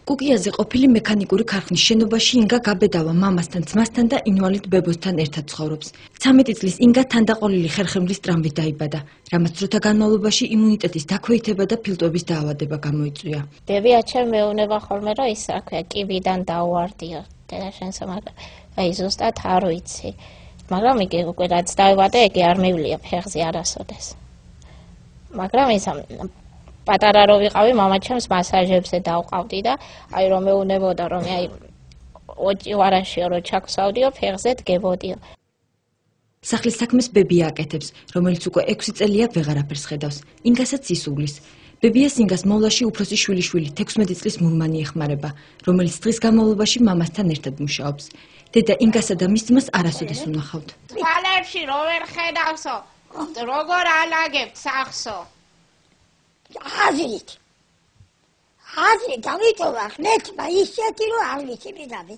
კუკიაზე ყოფილი მექანიკური ქარხნის შენობაში ინგა გაბედავა მამასთან, ძმასთან და ინვალიდ ბებოსთან ერთად ცხოვრობს. 13 წლის ინგა თანდაყოლილი ხერხემლის ტრამვით დაიბადა, რამაც დროთა განმავლობაში იმუნიტეტის დაქვეითება და ფილტვების დაავადება გამოიწვია. დებიაჩემ მეუბნება ხოლმე, რომ ის რა ქვია, კიბიდან დაუვარდიო დედაშენსა, მაგრამ აი ზუსტად არ ვიცი. მაგრამ იგი უკვე რაც დაიბადა, იგი არ მივლია ფეხზე არასოდეს. მაგრამ ის პატარა რო ვიყავი, მამაჩემს მასაჟებზე დავყავდი და აი რომ მეუნებოდა რომ აი ოჭი ვარაშიო რო ჩაქვსავდიო, ფეხზე დგებოდიო. სახლის საქმეს ბებია აკეთებს, რომელიც უკვე 6 წელია ვეღარაფერს ხედავს. ინგასაც ისუვლის. ბებიას ინგას მოვლაში უფროსი შვილიშვილი 16 წლის მურმანი ეხმარება, რომელიც დღის განმავლობაში მამასთან ერთად მუშაობს. დედა ინგასა და მის ძმას არასოდეს უნახავთ. თვალებში რო ვერ ხედავსო, როგორ ალაგებთ სახსო? აზრით გამიტოვა ხნეთმა ისეთი რომ არ ვიცი მიდამი.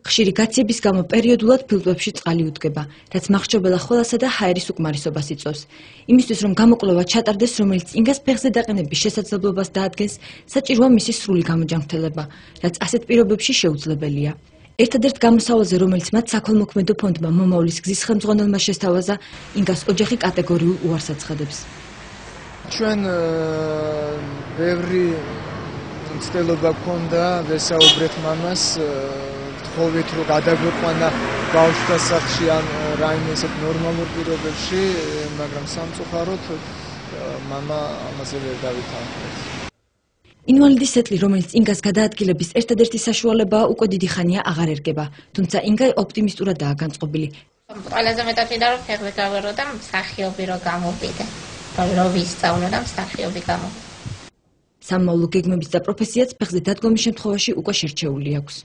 ხშირი გაცების გამო პერიოდულად ფილტვებში წყალი უდგება, რაც მახრჩობელა ხოლასა და ჰაერის უკმარისობას იწვევს. იმისთვის რომ გამოკვლევა ჩატარდეს, რომელიც ინგას ფეხზე დაყენების შესაძლებლობას დაადგენს, საჭიროა მისი სრული გამოჯანმრთელება, რაც ასეთ პირობებში შეუძლებელია. ერთადერთ გამოსავალზე, რომელიც მათ საქველმოქმედო ფონდმა მომავლის გზის ხელმძღვანელმა შესთავაზა, ინგას ოჯახი კატეგორიულ უარს აცხადებს. ჩვენ ბევრი მცდელობა გქონდა ვესაუბრეთ მამას, ვთხოვით რომ გადაგვეყვანა ბავშვთა სახლში ან რაიმე ისეთ ნორმალურ პირობებში, მაგრამ სამწუხაროდ მამა ამაზე ვერ დავითანხმეს. ინვალიდის სეტლი, რომელიც ინგას გადაადგილების ერთადერთი საშუალებაა, უკვე დიდი ხანია აღარ ერგება, თუმცა ინგა ოპტიმისტურადაა განწყობილი. ყველაზე მეტად მინდა რომ ფეხზე გავერო და მსახიობი რო გამოვიდე. რო ვისწავლო და მსახიობი გამოვიდე. სამმავლო გეგმების და პროფესიაც ფეხზე დადგომის შემთხვევაში უკვე შერჩეული აქვს.